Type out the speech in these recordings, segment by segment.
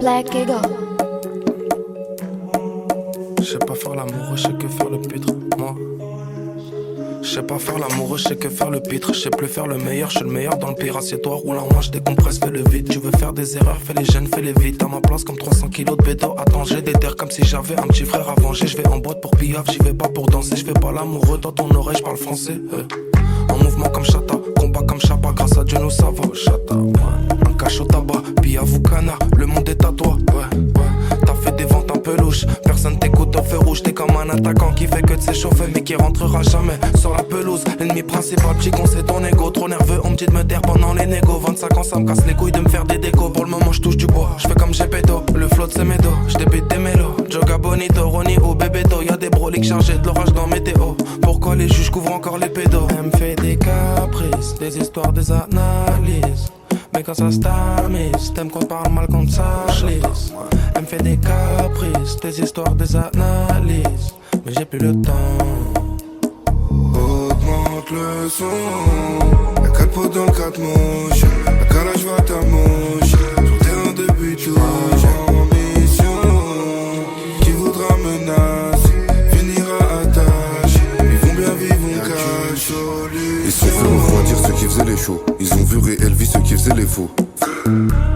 Black Eagle. Je sais pas faire l'amoureux, je sais que faire le pitre, moi. Je sais pas faire l'amoureux, je sais que faire le pitre. Je sais plus faire le meilleur, je suis le meilleur dans le pire. Assieds-toi, roule en moi, je décompresse, fais le vide. Tu veux faire des erreurs, fais les jeunes, fais les vite. À ma place comme 300 kilos de bédo. Attends, j'ai des terres comme si j'avais un petit frère à venger. Je vais en boîte pour piaf, j'y vais pas pour danser. Je fais pas l'amoureux, dans ton oreille, je parle français. En mouvement comme Chata, combat comme Chapa. Grâce à Dieu nous ça va, Chata, ouais. Un cachot tabac, puis à vous canard, le monde est à toi, ouais. T'as fait des ventes un peu louches, personne t'écoute au feu rouge. T'es comme un attaquant qui fait que de s'échauffer mais qui rentrera jamais sur la pelouse. L'ennemi principal, petit con c'est ton ego. Trop nerveux, on me dit de me taire pendant les négos. 25 ans ça me casse les couilles de me faire des décos. Pour le moment je touche du bois, je fais comme Gepetto. Le flow de mes dos, je débute des mélos. Joga bonito, Ronnie ou Bebeto. Y'a des broliques chargés de l'orage dans météo. Pourquoi les juges couvrent encore les pédos? Elle me fait des caprices, des histoires, des analyses. Mais quand ça se tamise, t'aimes qu'on parle mal quand ça glisse. Elle me fait des caprices, des histoires, des analyses. Mais j'ai plus le temps. Augmente le son. Y'a 4 pots dans le 4 mouches. La calage va ta mouche. Sur terrain de but touche. En mission. Qui voudra menacer finira à tâche. Ils vont bien vivre, on cache. Ils se fait refroidir ceux qui faisaient les shows. Ils ont vu réel vie ceux qui faisaient les faux.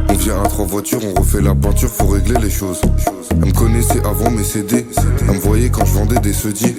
On vient à 3 voitures, on refait la peinture, faut régler les choses. Elle me connaissait avant mes CD. Elle me voyait quand je vendais des sedis.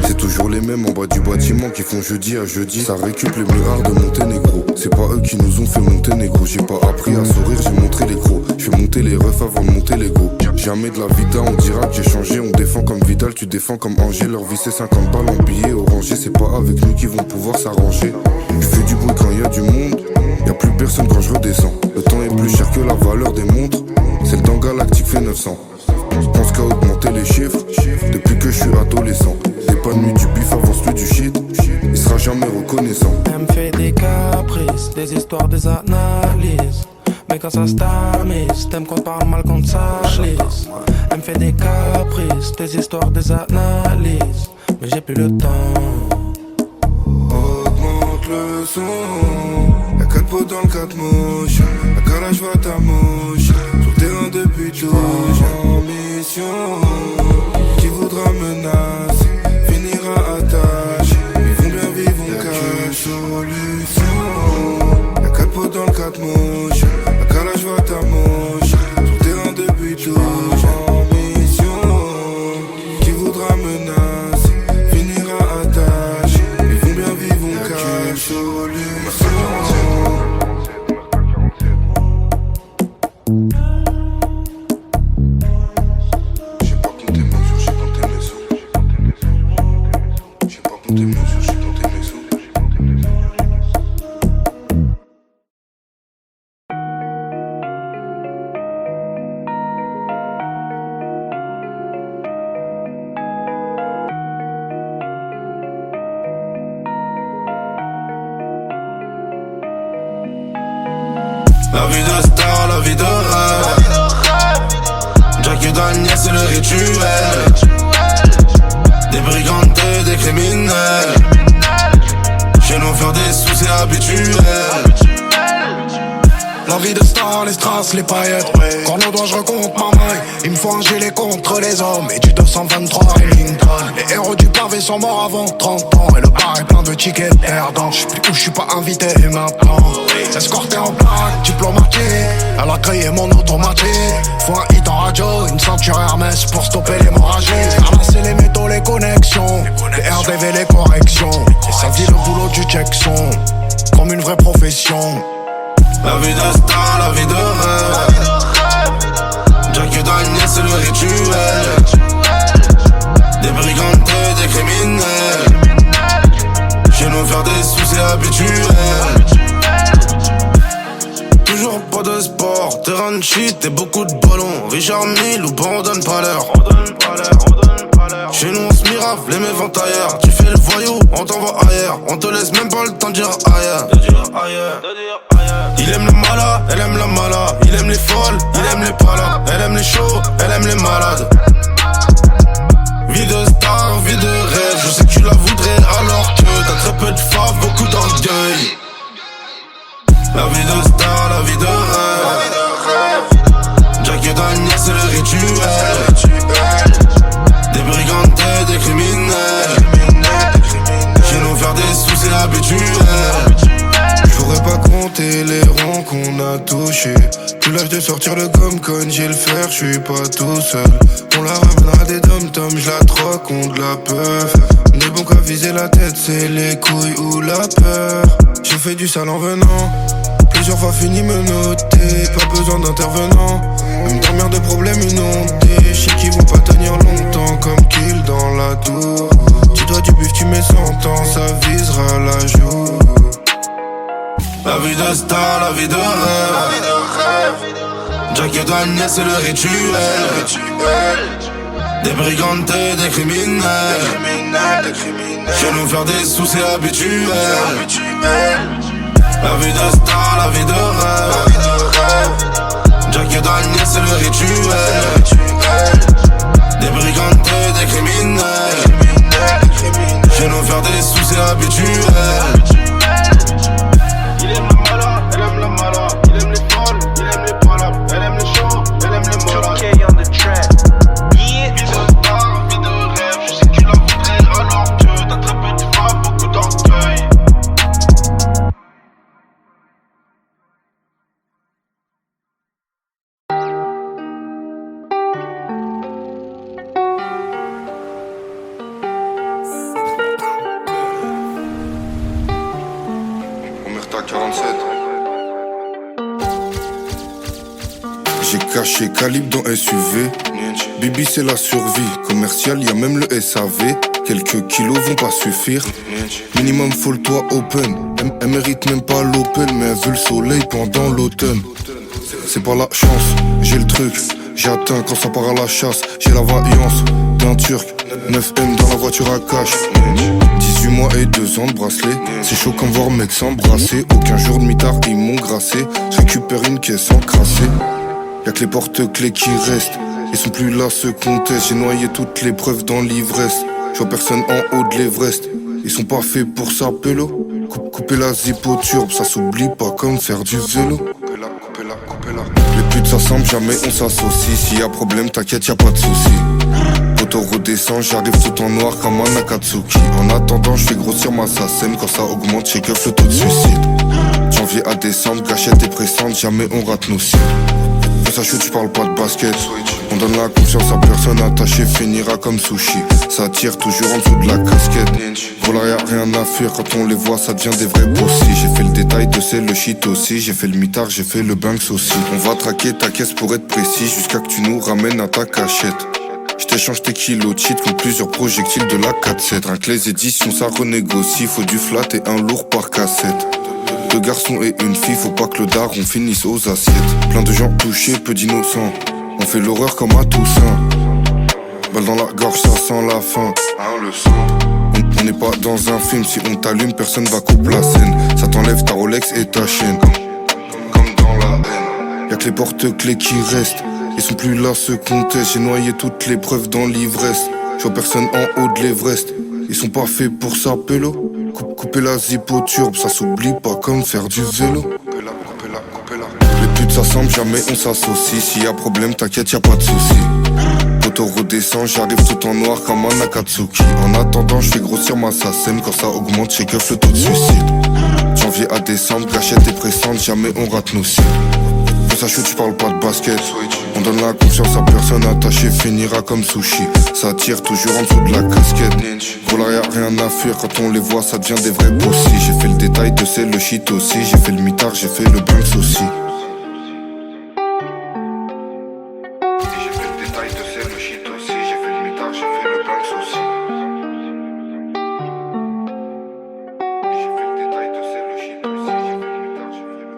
C'est toujours les mêmes en bas du bâtiment qui font jeudi à jeudi. Ça récup les miracles de Monténégro. C'est pas eux qui nous ont fait monter négro. J'ai pas appris à sourire, j'ai montré les crocs. Je fais monter les refs avant de monter l'ego. Jamais de la vida, on dira que j'ai changé. On défend comme Vidal, tu défends comme Angers. Leur vie c'est 50 balles en billets orangés. C'est pas avec nous qu'ils vont pouvoir s'arranger. Je fais du bruit quand y a du monde. Y'a plus personne quand je redescends. Le temps est plus cher que la valeur des montres. C'est le temps galactique fait 900. Je pense qu'à augmenter les chiffres depuis que je suis adolescent. J'ai pas de nuit du bif, avance plus du shit. Il sera jamais reconnaissant. Elle me fait des caprices, des histoires, des analyses. Mais quand ça se tamise, t'aimes qu'on parle mal quand ça glisse. Elle me fait des caprices, des histoires, des analyses. Mais j'ai plus le temps. Augmente le son. Y'a 4 pots dans le 4 mouches. La calage va ta mouche. Sur terrain de but touche. En mission. Qui voudra menacer finira à tâche. Ils vont bien vivre, on cache. Solution. Y'a 4 pots dans le 4 mouches. La calage va ta mouche. Sur terrain de but touche. En mission. Qui voudra menacer finira à tâche. Ils vont bien vivre, on cache. Solution. La vie de star, la vie de rêve. Jackie Daniel, c'est le rituel. Des brigands, des criminels. Chez nous faire des sous c'est habituel. La vie de star, les strass, les paillettes. Quand on doit, je recompte ma maille. Il me faut un gilet contre les hommes. Et du 223 Remington. Les héros du pavé sont morts avant 30 ans. Et le bar est plein de tickets perdants. Je suis plus où je suis pas invité maintenant. C'est escorté en plaque, diplomatique. Elle a créé mon automatique. Faut un hit en radio, une ceinture Hermès pour stopper l'hémorragie. Ramasser les métaux, les connexions. Les RDV, les corrections. Et ça vit le boulot du Jackson. Comme une vraie profession. La vie de star, la vie de rêve. Jackie Daniel, c'est le rituel. Des brigands, des criminels. Chez nous faire des sous c'est habituel. Toujours pas de sport, terrain de shit et beaucoup de ballons. Richard Mille ou bon on donne pas l'heure. Chez nous on se mirave, les meufs vont ailleurs. Tu fais le voyou, on t'envoie ailleurs. On te laisse même pas le temps de dire ailleurs. Il aime le mala, elle aime la mala. Il aime les folles, il aime les palas. Elle aime les chauds, elle aime les malades. Vie de star, vie de rêve. Je sais que tu la voudrais alors que t'as très peu de faves, beaucoup d'orgueil. La vie de star, la vie de rêve. de sortir le gomme-con, j'ai le fer, je suis pas tout seul. On la ramènera des dom-toms, je la troque contre la peur. N'est bon qu'à viser la tête, c'est les couilles ou la peur. J'ai fait du sale en venant, plusieurs fois fini me noter, pas besoin d'intervenant. Même t'emmerde de problèmes inondés, je sais qu'ils vont pas tenir longtemps comme Kill dans la tour. Tu dois du bif, tu mets 100 ans, ça visera la joue. La vie de star, la vie de rêve. Jack et Daniel, c'est le rituel. Des brigands et des criminels. Chez nous faire des sous c'est habituel. La vie de star, la vie de rêve. Jack et Daniel, c'est le rituel. Des brigands et des criminels. Chez nous faire des sous c'est habituel. Il aime la mala, elle aime la mala. Il aime les folles, il aime les palabres. Elle aime les shows, elle aime les molas. 2K on the track. Yeah. Vie de star, vie de rêve. Je sais que tu la voudrais alors que t'as très peu de fois, beaucoup d'orgueil. Omerta 47. J'ai caché calibre dans SUV. Bibi c'est la survie. Commercial, y'a même le SAV. Quelques kilos vont pas suffire. Minimum faut le toit open. Elle mérite même pas l'open, mais elle veut le soleil pendant l'automne. C'est pas la chance, j'ai le truc. J'atteins quand ça part à la chasse. J'ai la vaillance d'un turc. 9M dans la voiture à cash. 18 mois et 2 ans de bracelet. C'est chaud comme voir mec s'embrasser. Aucun jour de mi-tard ils m'ont grassé. Je récupère une caisse encrassée. Y'a que les porte-clés qui restent. Ils sont plus là ceux qu'on teste. J'ai noyé toutes les preuves dans l'ivresse. Je vois personne en haut de l'Everest. Ils sont pas faits pour ça, pélo. Couper la zipoturbe, ça s'oublie pas comme faire du vélo. Les putes s'assemblent, jamais on s'associe. S'il y a problème, t'inquiète, y'a pas de soucis. Auto redescend, j'arrive tout en noir comme un Akatsuki. En attendant, je fais grossir ma SACEM. Quand ça augmente, j'ai keuf le taux de suicide. Janvier à décembre, gâchette et pressante, jamais on rate nos cibles. Quand ça chute, j'parle pas de basket. On donne la confiance à personne, attaché finira comme sushi. Ça tire toujours en dessous de la casquette. Voilà, y'a rien à fuir, quand on les voit, ça devient des vrais possis. J'ai fait le détail de c'est le shit aussi. J'ai fait le mitard, j'ai fait le banks aussi. On va traquer ta caisse pour être précis, jusqu'à que tu nous ramènes à ta cachette. J't'échange tes kilos de shit contre plusieurs projectiles de la 4-7. Rien que les éditions, ça renégocie. Faut du flat et un lourd par cassette. 2 garçons et une fille, faut pas que le daron finisse aux assiettes. Plein de gens touchés, peu d'innocents. On fait l'horreur comme à Toussaint. Balle dans la gorge, ça sent la faim. Le sang. On n'est pas dans un film, si on t'allume, personne va couper la scène. Ça t'enlève ta Rolex et ta chaîne. Comme dans la haine. Y'a que les porte-clés qui restent. Ils sont plus là ceux qu'on teste. J'ai noyé toutes les preuves dans l'ivresse. Je vois personne en haut de l'Everest. Ils sont pas faits pour ça, pélo. Couper la zipoturbe, ça s'oublie pas comme faire du vélo. Les putes s'assemblent, jamais on s'associe. S'il y a problème, t'inquiète, y'a pas de soucis. Auto redescend, j'arrive tout en noir comme un Akatsuki. En attendant, je fais grossir ma SACEM. Quand ça augmente, j'ai keuf le taux de suicide. Janvier à décembre, gâchette et pressante, jamais on rate nos cibles. Quand ça chute, j'parle pas de basket. On donne la confiance à personne, attaché finira comme sushi. Ça tire toujours en dessous de la casquette. Voilà, y'a rien à fuir, quand on les voit, ça devient des vrais possis. J'ai fait le détail de c'est le shit aussi. J'ai fait le mitard, j'ai fait le banks aussi. J'ai fait le détail de c'est le shit aussi. J'ai fait le mitard, j'ai fait le banks aussi. J'ai fait le détail de c'est le shit aussi. J'ai fait le mitard, j'ai fait le banks aussi.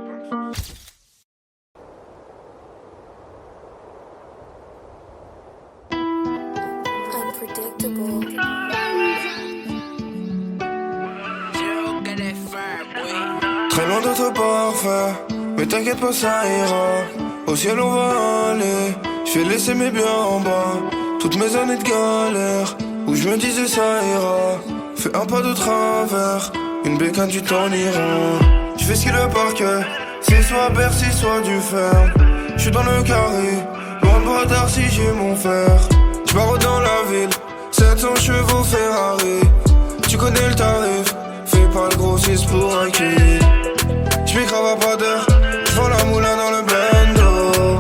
Très loin d'être parfait, mais t'inquiète pas, ça ira. Au ciel on va aller, je vais laisser mes biens en bas. Toutes mes années de galère, où je me disais ça ira. Fais un pas de travers, une bécane tu t'en iras. Je fais ce qu'il veut par cœur, c'est soit Bercy, soit du fer. Je suis dans le carré, loin de Bradar si j'ai mon fer. Je pars dans la ville, 700 chevaux Ferrari. Tu connais le tarif, fais pas le grossiste pour un kill. J'm'écrave à pas d'heure, j'vends la moulin dans le bando.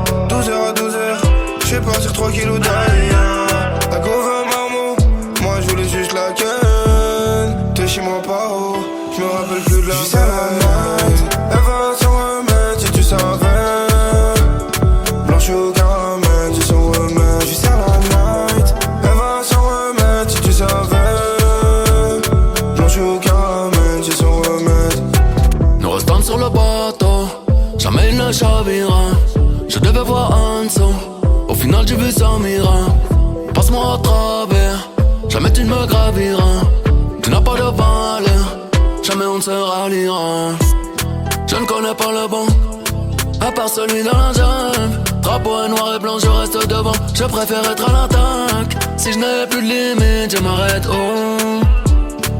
partir 3 kilos d'ailleurs. La go veut marmot, moi je voulais juste la ken. T'es chez moi pas haut, je me rappelle plus de la vie. Elle va s'en remettre si tu savais. Blanche au caramel, c'est son remède. J'suis à la night. Elle va s'en remettre si tu savais. Blanche au caramel, c'est son remède. Nous restons sur le bateau, jamais il ne chavira. Je devais voir en dessous, au final j'ai vu ça mira. Passe-moi à travers, jamais tu ne me graviras. Tu n'as pas de valeur, jamais on ne se ralliera. Je ne connais pas le bon, à part celui dans la jungle. Drapeau est noir et blanc, je reste devant. Je préfère être à l'attaque. Si je n'ai plus de limite, je m'arrête oh.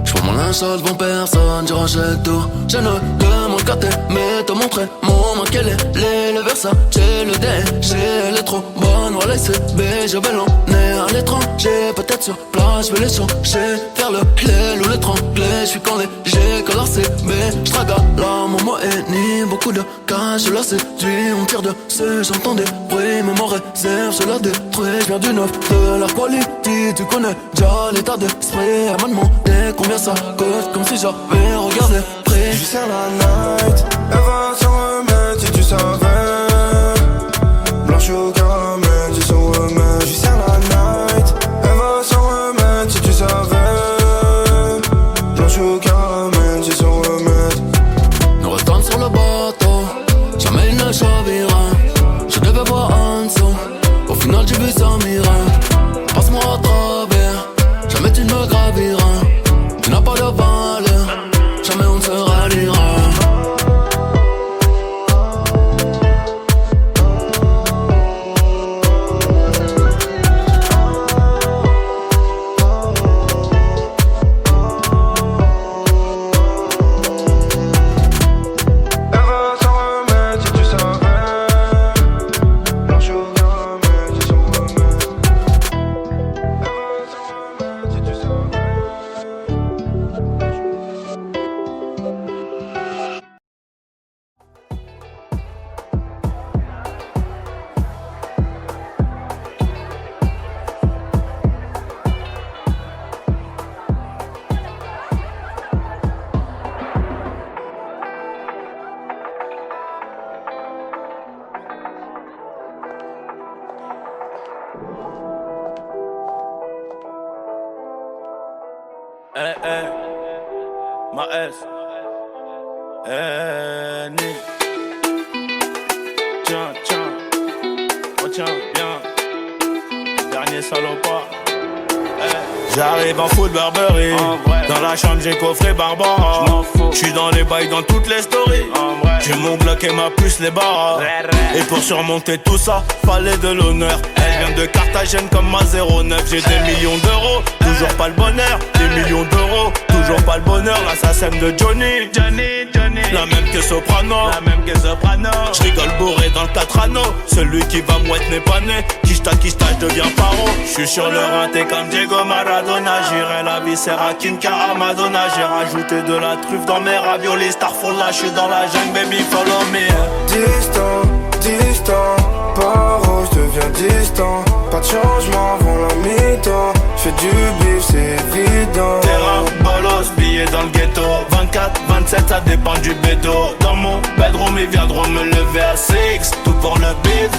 J'prends mon linge sale devant personne, je rachète tout. Je ne demande qu'à t'aimer, te montrer mon manque. Quel est le Versace, j'ai le DG, elle est trop bonne. Voilà c'est B, je vais l'emmener à l'étranger. Peut-être sur place, je vais les changer. Faire le clé ou l'étrangler. J'suis quand léger, que la CB. J'trague à la mon ennemi, beaucoup de cash, je la séduis. On tire dessus, j'entends des bruits, mais mon réserve, je la détruis. J'viens du neuf, de la quality, tu connais déjà l'état d'esprit. Elle m'a demandé combien ça coûte, comme si j'avais regardé près. J'suis à la night, elle va s'en remettre si tu savais. Blanche au caramel, c'est son remède. J'suis à la night, elle va s'en remettre si tu savais. Blanche au caramel, c'est son remède. Nous restons sur le bateau, jamais il ne chavira. Je devais voir en dessous, au final j'ai vu ça mira. Passe-moi à travers, jamais tu ne me graviras. Tu n'as pas de valeur, jamais on ne se ralliera. Ma S. Nick. Tiens, retiens bien. Dernier salopard. J'arrive en foot Burberry. Dans la chambre j'ai coffré Barbara. J'suis dans les bails dans toutes les stories. J'ai mon Glock et ma puce les barres. Et pour surmonter tout ça, fallait de l'honneur. Elle vient de Carthagène comme ma 09. J'ai des millions d'euros, toujours pas le bonheur. Des millions d'euros, toujours pas le bonheur. L'assassin de Johnny, la même que Soprano. J'rigole bourré dans le 4 anneaux. Celui qui va mouette n'est pas né. Kishta, je deviens paro. J'suis sur le rinté comme Diego Maradona. J'irai la viscère à Kinka à Madonna. J'ai rajouté de la truffe dans mes raviolis. Starfall là, j'suis dans la jungle, baby, follow me. Distant, paro, j'deviens distant. Pas de changement avant la mi-temps. J'fais du bif, c'est évident. Terrain, bolos, billets dans le ghetto. 24, 27, ça dépend du bédo. Dans mon bedroom, ils viendront me lever à 6. Tout pour le bif.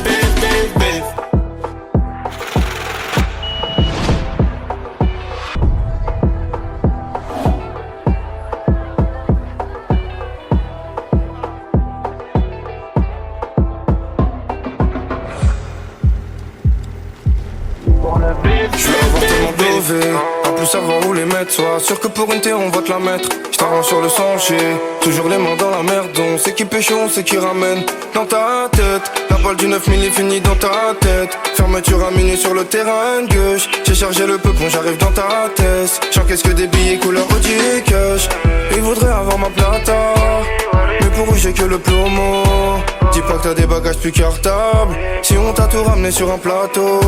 À plus savoir où les mettre, sois sûr que pour une terre on va te la mettre. J't'arrange sur le sentier, toujours les mains dans la merde. On sait qui pêche, on sait qui ramène. Dans ta tête, la balle du 9000 est finie dans ta tête. Fermeture à minuit sur le terrain de gauche. J'ai chargé le peupon, j'arrive dans ta tête. J'encaisse que des billets couleur Audi cash. Ils voudraient avoir ma plata, mais pour eux j'ai que le plomo. Dis pas que t'as des bagages plus cartables. Si on t'a tout ramené sur un plateau.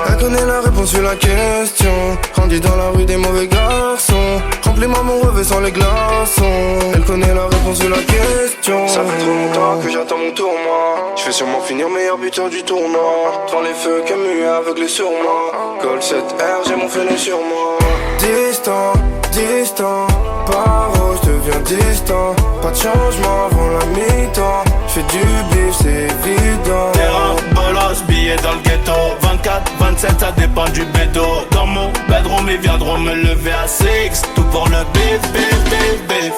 Elle connaît la réponse sur la question. Grandi dans la rue des mauvais garçons. Les mamans revêt sans les glaçons. Elle connaît la réponse de la question. Ça fait trop longtemps que j'attends mon tournoi. Je vais sûrement finir meilleur buteur du tournoi. Devant les feux Camus aveuglé sur moi. Col 7R, j'ai mon fêlé sur moi. Distant, distant, paro, je deviens distant. Pas de changement avant la mi-temps. J'fais du bif, c'est évident. Terrain, bolos, billets dans le ghetto. 24, 27, ça dépend du bédo. Dans mon bedroom, ils viendront me lever à 6. Tout pour le bif, bif, bif, bif.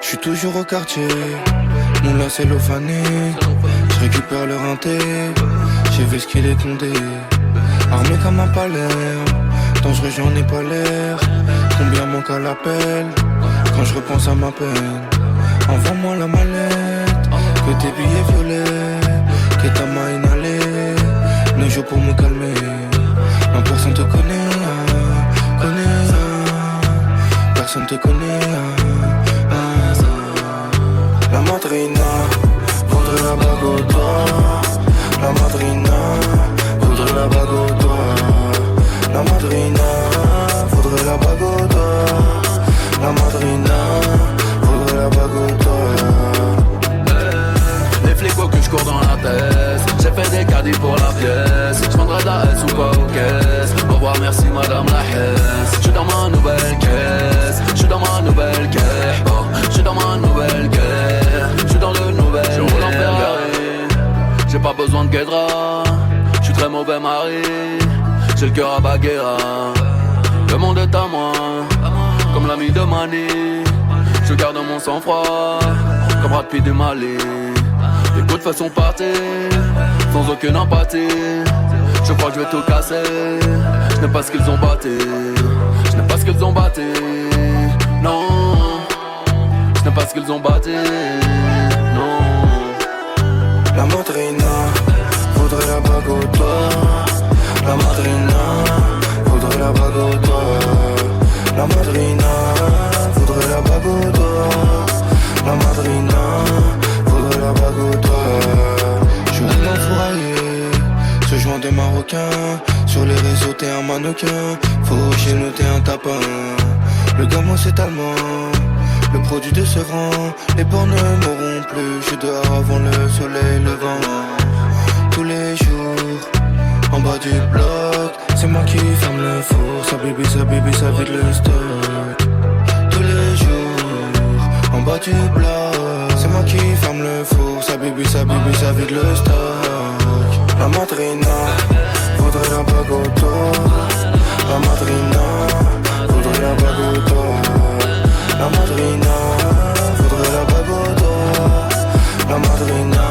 J'suis toujours au quartier, mon là cellophané. J'récupère le rinté, j'ai vu ce qu'il est condé. Armé comme un Palerme, dangereux j'en ai pas l'air. Combien manque à l'appel, quand je repense à ma peine. Envoie-moi la mallette, que tes billets violets, que ta main inhalée. 9 jours pour me calmer, non personne te connaît, personne te connaît. La madrina voudrait la bague au doigt. La madrina voudrait la bague au doigt. La madrina voudrait la bague au doigt. La madrina voudrait la bague au doigt. Les flics voient que je cours dans la tête. J'ai fait des caddies pour la pièce. Je vendrai de la S ou pas aux caisses. Au revoir, merci madame la Hesse. J'suis dans ma nouvelle caisse. J'suis dans ma nouvelle caisse. Oh, j'suis dans ma nouvelle caisse. J'suis dans le nouvel. Je roule en Ferrari. J'ai pas besoin de guédra. J'suis très mauvais mari. J'ai le cœur à Baguera. Le monde est à moi, comme l'ami de Mani. Je garde mon sang-froid, comme Brad Pitt du Mali. Les coups de façon partie, sans aucune empathie. Je crois que je vais tout casser. Je n'aime pas ce qu'ils ont batté. Je n'aime pas ce qu'ils ont batté. Non, je n'aime pas ce qu'ils ont batté. Non. La madrina voudrait la bague au doigt. La madrina voudrait la bague au doigt. La madrina voudrait la bague au doigt. La madrina voudrait la bague au doigt. Je roule enfouraillé, ce joint de marocain. Sur les réseaux t'es un mannequin. Faut chez nous t'es un tapin. Le gamin c'est allemand, le produit de ce rang. Les porcs ne mourront plus. Je suis dehors avant le soleil levant. Tous les jours en bas du bloc, c'est moi qui ferme le four. Ça bibi, ça vide le stock. Tous les jours en bas du bloc, c'est moi qui ferme le four. Ça bibi, ça vide le stock. La madrina voudrait la bague au doigt. La madrina voudrait la bague au doigt. La madrina voudrait la bague au doigt. La madrina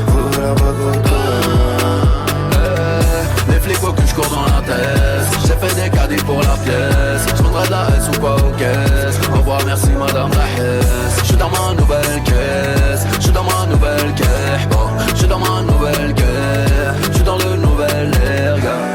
voudrait la bague au doigt. Les flics voient que je cours dans la tête. J'ai fait des caddies pour la pièce. Je vendrai de la S ou pas aux caisses. Au revoir, merci madame la Hesse. Je suis dans ma nouvelle caisse. Je suis dans ma nouvelle caisse. Oh, je suis dans ma nouvelle caisse. Je suis dans le nouvel air, gars.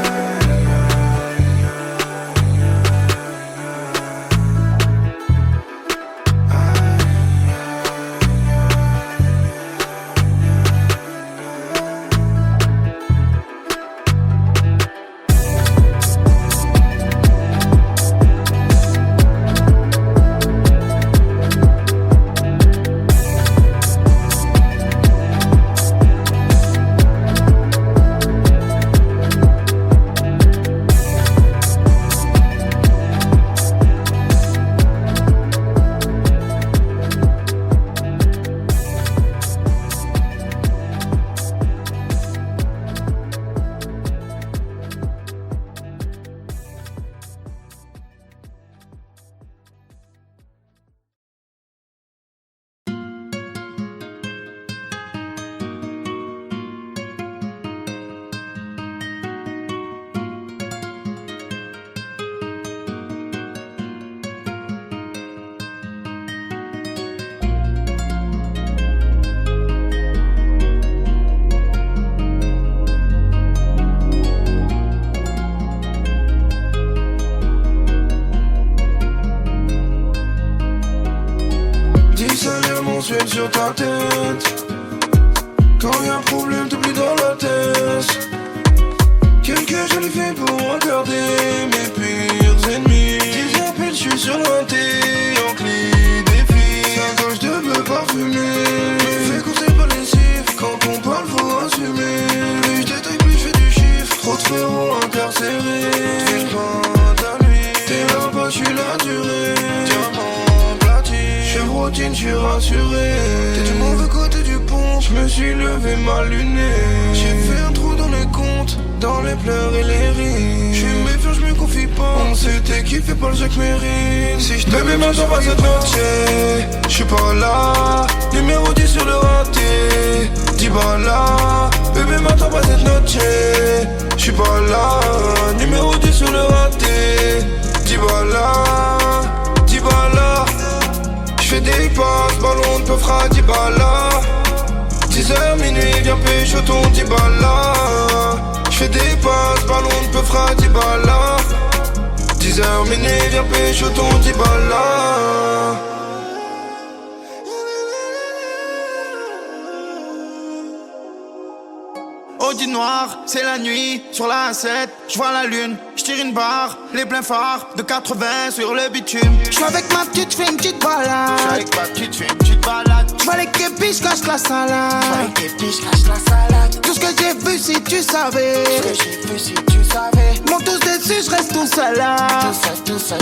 sensuel sur ta tête. Quand y'a un problème, t'oublies dans la tête. Quelques jolies filles pour regarder mes pires ennemis. 10 appels, j'suis sur l'inté, en clé des filles. 5 gauche de me parfumer. Me fais courser par les chiffres. Quand on parle, faut assumer. Plus j'détaille, plus j'fais du chiffre. Trop de frérots incarcérés. J'pointe à lui. T'es là-bas, j'suis la durée. Diamant platine. Chevrotine, j'suis rassuré. T'es du mauvais côté du pont. J'me suis levé mal luné. J'ai fait un trou dans les comptes. Dans les pleurs et les rires. J'suis méfiant, j'me confie pas. On s'était kiffé pas le Jacques Mérine. Si j't'avais maintenant pas cette noche, j'suis pas là. Numéro 10 sur le raté. 10 balles là. Bébé m'attends pas cette noche, j'suis pas là. Numéro 10 sur le raté. 10 balles là. 10 balles là. J'fais des passes, ballon de peu fera 10 balles là. 10h minuit, viens pécho ton 10 balles là. J'fais des passes, ballon de peu fera 10 balles là. 10h minuit, viens pécho ton 10 balles là. Audi noir, c'est la nuit, sur la 7, j'vois la lune, j'tire une barre, les pleins phares de 80 sur le bitume. J'suis avec ma petite, j'fais une petite balade. J'suis avec ma petite, j'fais une petite balade. J'vois les képis, j'cache la salade. J'vois les képis, j'cache la salade. Tout ce que j'ai vu si tu savais. Tout ce que j'ai vu si tu savais. Monte tous dessus, j'reste tout seul là. Tout seul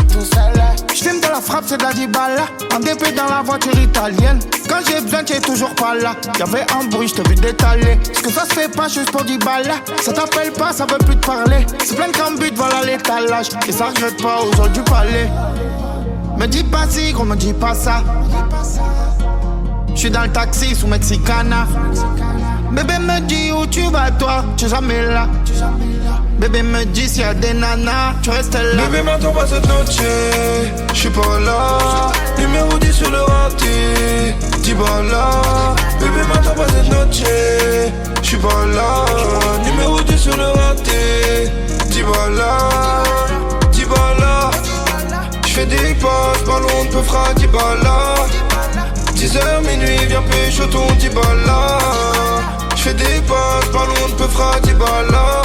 là. J'fume de la frappe, c'est de la 10 balles là. En DP dans la voiture italienne. Quand j'ai besoin, t'es toujours pas là. Y'avait un bruit, j't'ai vu détaler. Ce que ça se fait pas juste pour 10 balles là. Ça t'appelle pas, ça veut plus te parler. C'est plein de cambutes, voilà l'étalage. Et ça regrette pas aux gens du palais. Me dis pas si, gros, me dis pas ça. J'suis dans le taxi sous Mexicana. Bébé me dit où tu vas toi, tu es jamais là. Bébé me dit s'il y a des nanas, tu restes là. Bébé m'attends pas cette noche, j'suis pas là. Numéro 10 sur le raté, 10 balles là. Bébé m'attends pas cette noche, j'suis pas là. Numéro 10 sur le raté, 10 balles là. 10 balles là. J'fais des passes, ballon de peu fera 10 balles là. 10h minuit, viens pécho ton 10 balles là. J'fais des passes, ballon de peu fera 10 balles là.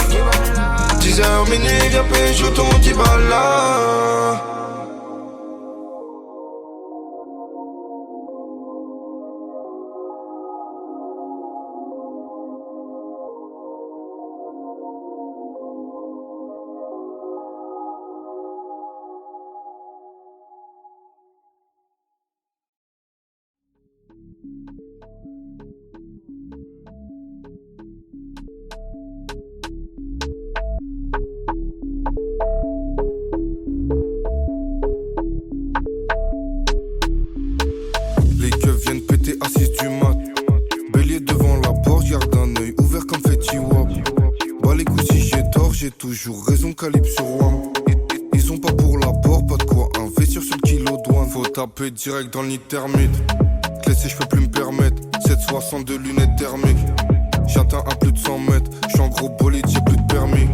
10h minuit, viens pécho ton 10 balles là. Les keufs viennent péter à 6 du mat. Bélier devant la porte, garde un œil ouvert comme Fetty Wap. Bah les coups si j'ai tort, j'ai toujours raison, calibre sur WAM. Ils ont pas pour l'apport, pas de quoi investir sur le kilo douane. Faut taper direct dans le nid thermite. Te laisser, j'peux plus me permettre. 762 lunettes thermiques. J'atteins à plus de 100 mètres. J'suis en gros bolide, j'ai plus de permis.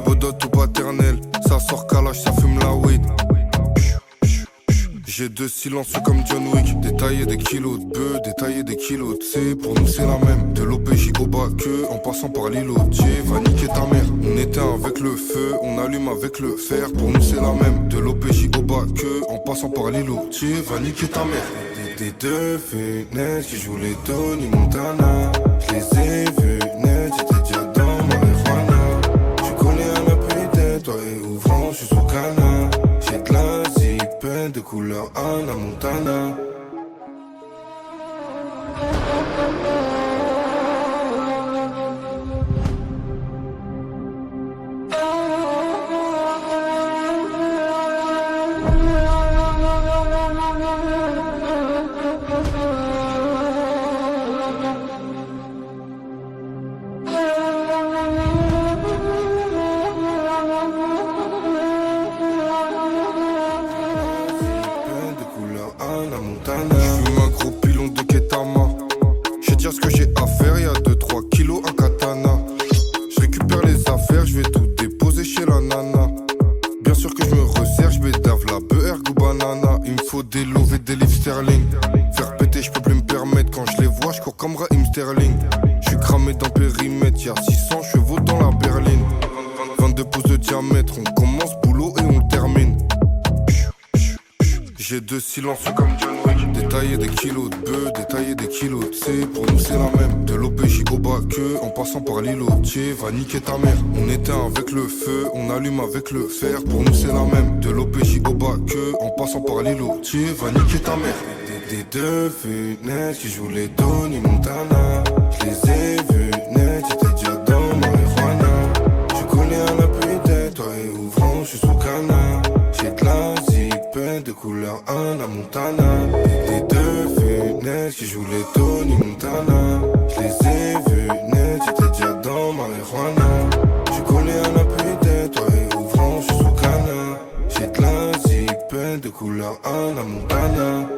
Bodot ou paternel, ça sort calage, ça fume la weed. J'ai deux silencieux comme John Wick. Détailler des kilos de bœuf, détailler des kilos de C. Pour nous c'est la même. De l'OPJ au bas que en passant par l'îlotier. Va niquer ta mère. On éteint avec le feu, on allume avec le fer. Pour nous c'est la même. De l'OPJ au bas que en passant par l'îlotier. Va niquer ta mère. Des deux fenêtres qui jouent les Tony Montana. Je les ai vus net, j'étais déjà dans marijuana. Je connais un appel toi et ouvrant, je suis sous canard. J'ai de la zipette de couleur Anna Montana. J'fume un gros pilon de Ketama. J'sais dire ce que j'ai à faire, y'a 2-3 kilos, un katana. J'récupère les affaires, j'vais tout déposer chez la nana. Bien sûr que j'me resserre, j'bédave la beurre ou banana. Il me faut des lots et des livres sterling. Faire péter, j'peux plus me permettre. deux silencieux comme John Wick. Détailler des kilos de bœufs, détailler des kilos de C. Pour nous c'est la même, de l'OPJ au bas que en passant par l'îlotier, va niquer ta mère. On éteint avec le feu, on allume avec le fer. Pour nous c'est la même, de l'OPJ au bas que en passant par l'îlotier, va niquer ta mère. Des deux fenêtres qui jouent les Tony Montana. Je les ai vus net, j'étais déjà dans marijuana. Je connais à la putain, toi et ouvrant, je suis sous canard. J'ai de la zipette de couleur à la Montana. Des deux fenêtres qui jouent les Tony Montana. Je les ai vus net, j'étais déjà dans marijuana. Je connais à la putain, toi et ouvrant, je suis sous canard. J'ai de la zipette de couleur à la Montana.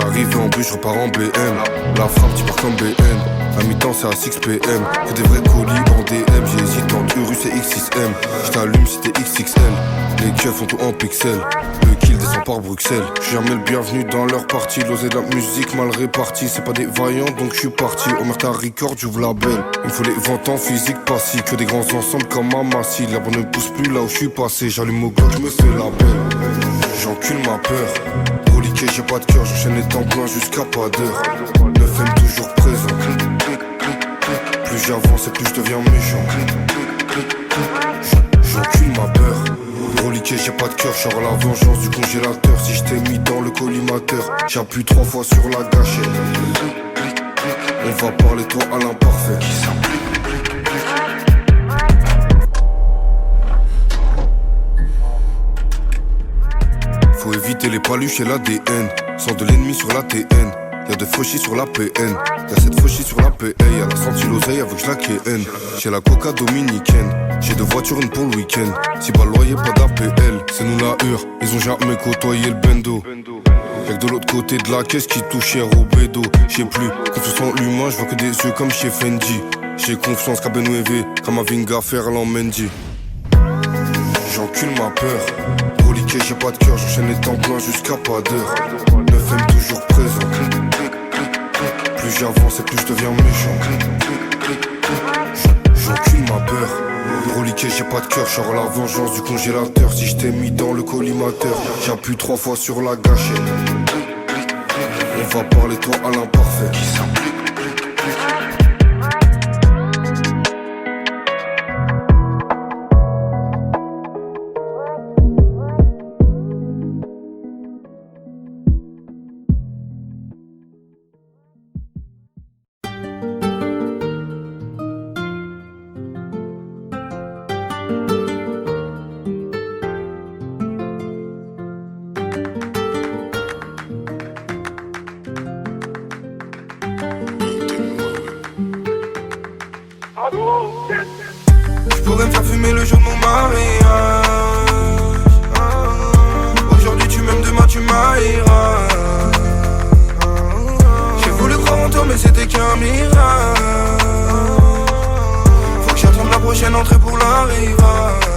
Arrivé en bus, je repars en BM. La frappe, tu pars comme BN. À mi-temps, c'est à 6 PM. Que des vrais colis en DM. J'hésite entre Urus et X6M. J't'allume si t'es XXL. Les keufs font tout en pixels. Le kill descend par Bruxelles. J'suis jamais le bienvenu dans leur partie. L'osé de la musique mal répartie. C'est pas des vaillants, donc j'suis parti. Omerta Record, j'ouvre la belle. Il me faut les ventes en physique passif. Que des grands ensembles comme Amassi. La bonne ne pousse plus là où j'suis passé. J'allume au Glock, j'me fais la belle. J'encule ma peur. Reliqué, j'ai pas de cœur, j'enchaîne les temps pleins jusqu'à pas d'heure. 9M toujours présent. Plus j'avance et plus je deviens méchant. J'encule ma peur. Reliqué, j'ai pas de cœur, j'sors la vengeance du congélateur. Si je t'ai mis dans le collimateur, j'appuie 3 fois sur la gâchette. On va parler toi à l'imparfait. Faut éviter les paluches et l'ADN. Sans de l'ennemi sur la TN. Y'a de fauchis sur la PN. Y'a cette fauchis sur la PA. Y'a la senti l'oseille avec je la KN. J'ai la coca dominicaine. J'ai 2 voitures, une pour le week-end. Si pas le loyer, pas d'APL. C'est nous la hure. Ils ont jamais côtoyé le bendo. Y'a que de l'autre côté de la caisse qui touche cher au bédo. J'sais plus, confiance en l'humain, j'vois que des yeux comme chez Fendi. J'ai confiance qu'à Benouévé, comme à Vinga Ferland Mendy. J'encule ma peur. Reliqué, j'ai pas de cœur, j'enchaîne les temps pleins jusqu'à pas d'heure. 9M toujours présent. Plus j'avance et plus je deviens méchant. J'encule ma peur. Reliqué, j'ai pas de cœur, j'sors la vengeance du congélateur. Si je t'ai mis dans le collimateur, j'appuie 3 fois sur la gâchette. On va parler toi à l'imparfait. J'pourrais me faire fumer le jour de mon mariage. Aujourd'hui tu m'aimes, demain tu m'haïras. J'ai voulu croire en toi mais c'était qu'un mirage. Faut que j'attende la prochaine entrée pour l'arrivage.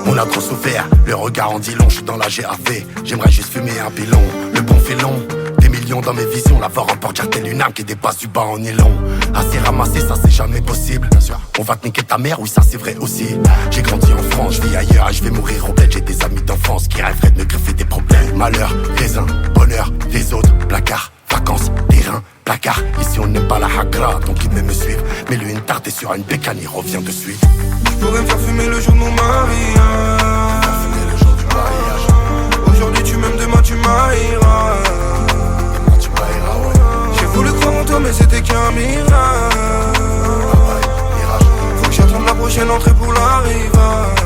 On a trop souffert, le regard en dit long, je suis dans la GAV. J'aimerais juste fumer un pilon, le bon filon. Des millions dans mes visions, la voix remporte telle une âme qui dépasse du bas en nylon. Assez ramassé, ça c'est jamais possible. On va te niquer ta mère, oui ça c'est vrai aussi. J'ai grandi en France, je vis ailleurs, je vais mourir au bled. J'ai des amis d'enfance qui rêveraient de me greffer des problèmes. Malheur, raisin, bonheur, des autres, placard, vacances, terrain, placard. Ici on n'aime pas la hagra, donc il veut me suivre. Mais lui une tarte et sur une bécane, il revient de suite. J'pourrais me faire fumer le jour de mon mariage. Aujourd'hui tu m'aimes, demain tu m'haïras. J'ai voulu croire en toi mais c'était qu'un mirage. Faut que j'attende la prochaine entrée pour l'arrivage.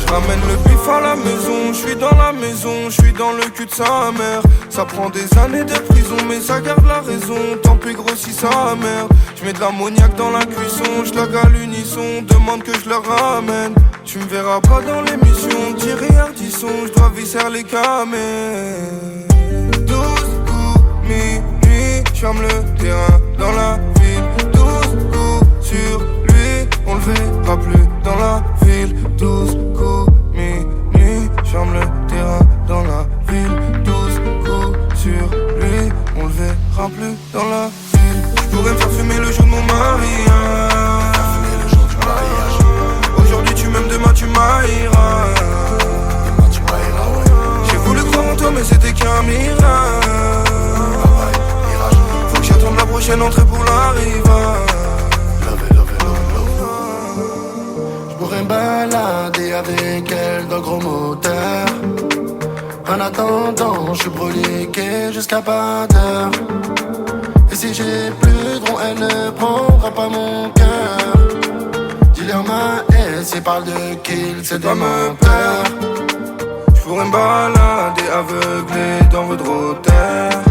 J'ramène le bif à la maison, j'suis dans la maison, je suis dans le cul de sa mère. Ça prend des années de prison, mais ça garde la raison. Tant pis grossit sa merde. Je mets de l'ammoniaque dans la cuisson, je la à l'unisson, demande que je le ramène. Tu me verras pas dans l'émission, Thierry Ardisson, je dois visser les camés. 12 coups, minuit, j'ferme le terrain dans la ville. 12 coups sur lui, on le verra plus dans la ville. 12 coups, minuit, j'ferme le terrain dans la ville. 12 coups sur lui, on le verra plus dans la ville. Je pourrais me faire fumer le jour de mon mariage. Aujourd'hui tu m'aimes, demain tu m'haïras. J'ai voulu croire en toi mais c'était qu'un mirage. Faut que j'attende la prochaine entrée pour l'arrivage. Je pourrais me balader avec elle dans le gros moteur. En attendant, je suis broliqué jusqu'à pas d'heure. Et si j'ai plus de rond, elle ne prendra pas mon cœur. Dis-leur ma S, il parle de kill, c'est des menteurs. Je pourrais me balader aveuglé dans votre terre.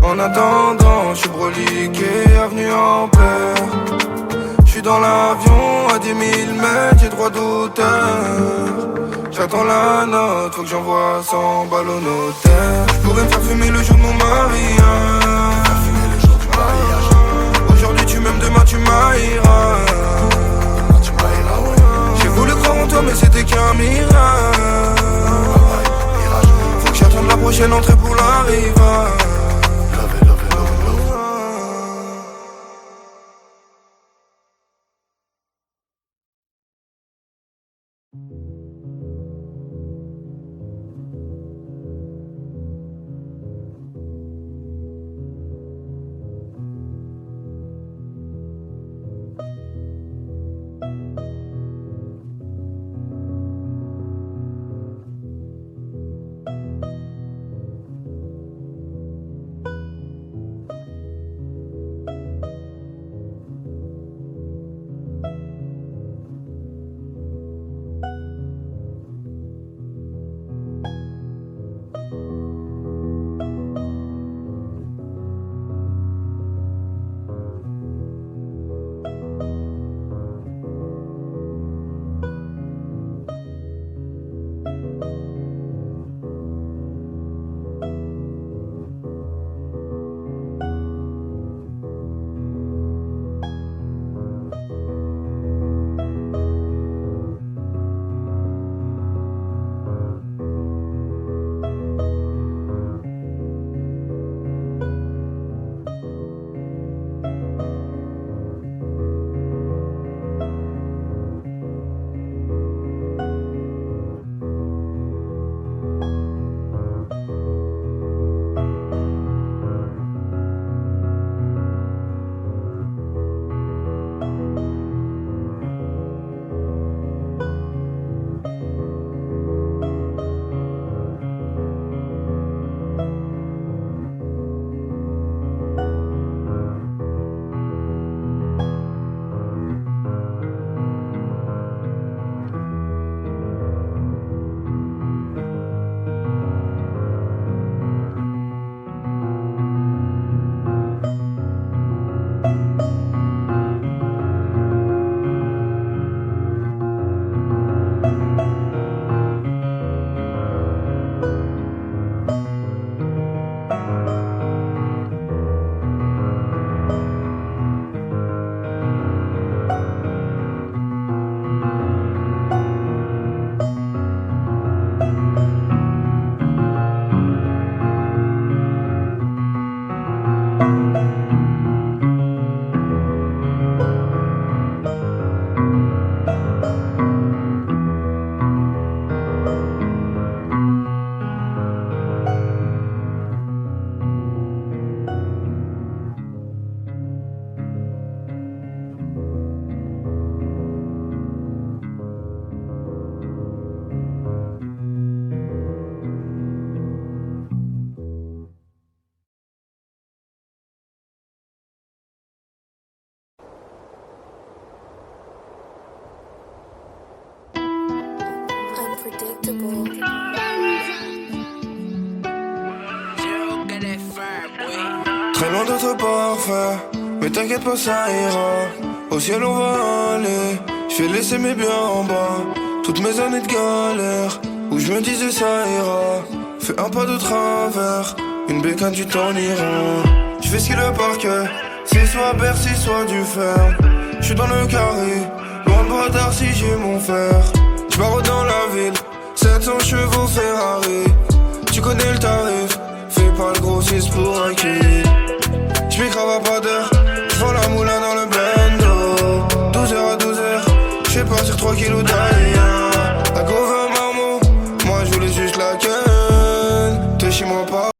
En attendant, je suis broliqué, avenue en pleurs. Je suis dans l'avion à 10 000 mètres, j'ai droit d'auteur. J'attends la note, faut que j'envoie 100 balles au notaire. Je pourrais me faire fumer le jour de mon mariage. Aujourd'hui tu m'aimes, demain tu m'haïras. J'ai voulu croire en toi mais c'était qu'un mirage. Faut que j'attende la prochaine entrée pour l'arrivage. d'être parfait, mais t'inquiète pas, ça ira. Au ciel, on va aller. J'vais laisser mes biens en bas. Toutes mes années de galère, où je me disais ça ira. Fais un pas de travers, une bécane, tu t'en iras. J'fais ski le parquet, c'est soit Bercy, soit du fer. J'suis dans le carré, loin de bâtard si j'ai mon fer. J'barre dans la ville, 700 chevaux Ferrari. Tu connais le tarif, fais pas le gros 6 pour un kill. J'm'écrave à pas d'heure, j'vends la moulin dans le bendo. 12h à 12h, j'fais partir 3 kilos d'ailleurs. La go veut un marmot, moi je voulais juste la queue. Te chie-moi pas.